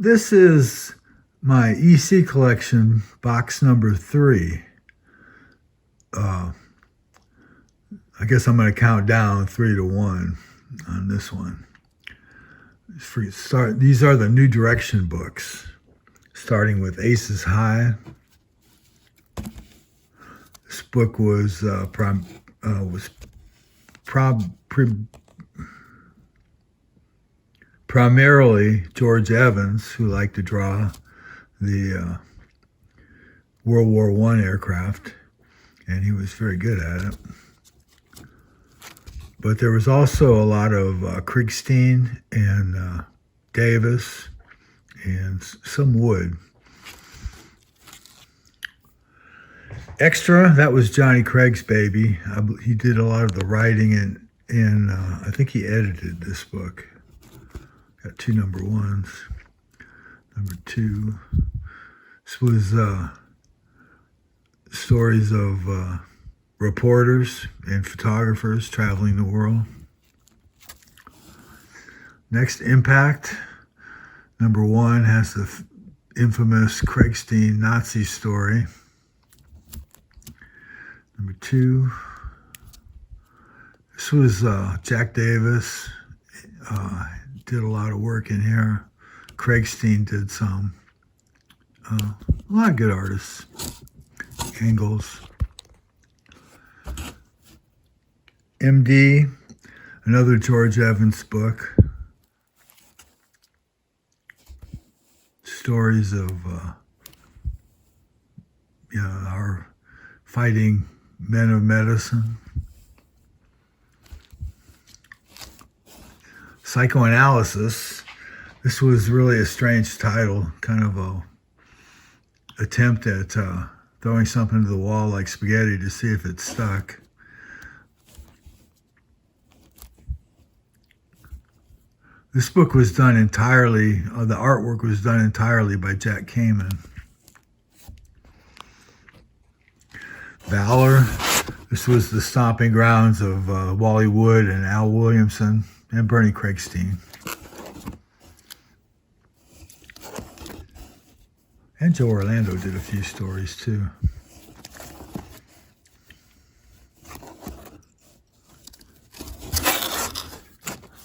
This is my EC collection, box number 3. I guess I'm going to count down 3 to 1 on this one. These are the New Direction books, starting with Aces High. This book was primarily George Evans, who liked to draw the World War I aircraft, and he was very good at it. But there was also a lot of Kriegstein and Davis and some Wood. Extra, that was Johnny Craig's baby. He did a lot of the writing, and I think he edited this book. Got 2 number 1s. Number 2. This was stories of reporters and photographers traveling the world. Next, Impact. Number 1 has the infamous Kriegstein Nazi story. Number 2. This was Jack Davis. Did a lot of work in here. Kriegstein did some. A lot of good artists. Engels. MD, another George Evans book. Stories of our fighting men of medicine. Psychoanalysis. This was really a strange title, kind of a attempt at throwing something to the wall like spaghetti to see if it stuck. This book was done entirely, the artwork was done entirely by Jack Kamen. Valor. This was the stomping grounds of Wally Wood and Al Williamson and Bernie Kriegstein. And Joe Orlando did a few stories too.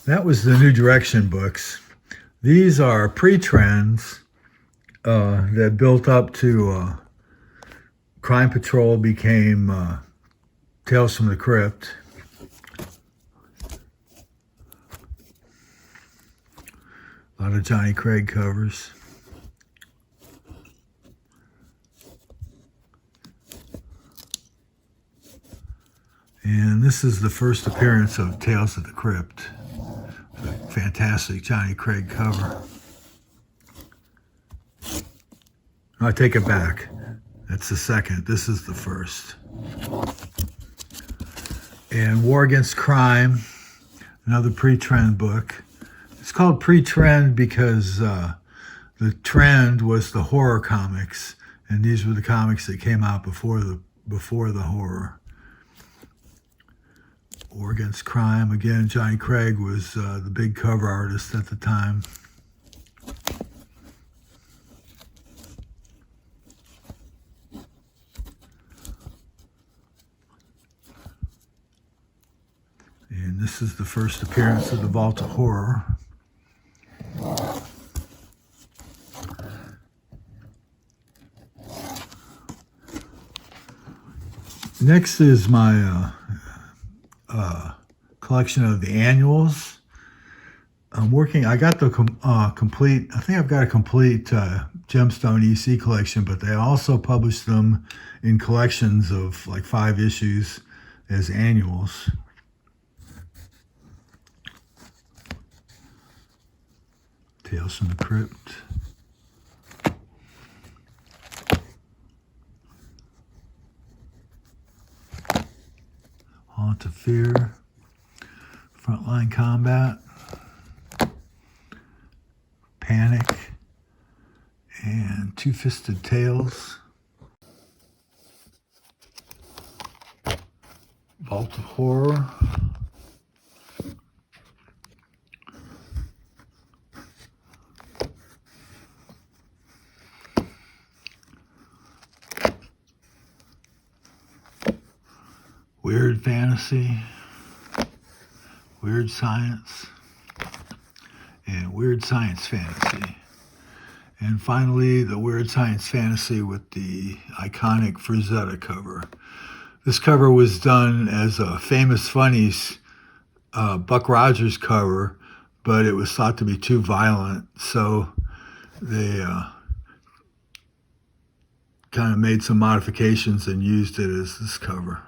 That was the New Direction books. These are pre-trends that built up to Crime Patrol became Tales from the Crypt. A lot of Johnny Craig covers. And this is the first appearance of Tales of the Crypt. A fantastic Johnny Craig cover. I take it back. That's the second. This is the first. And War Against Crime, another pre-trend book. It's called pre-trend because the trend was the horror comics, and these were the comics that came out before the horror. War Against Crime, again, Johnny Craig was the big cover artist at the time. And this is the first appearance of the Vault of Horror. Next is my collection of the annuals. I got the complete, I think I've got a complete Gemstone EC collection, but they also published them in collections of like 5 issues as annuals. Tales from the Crypt. Haunt of Fear. Frontline Combat. Panic. And Two-Fisted Tales. Vault of Horror. Weird Fantasy, Weird Science, and Weird Science Fantasy. And finally, the Weird Science Fantasy with the iconic Frazetta cover. This cover was done as a Famous Funnies Buck Rogers cover, but it was thought to be too violent, so they kind of made some modifications and used it as this cover.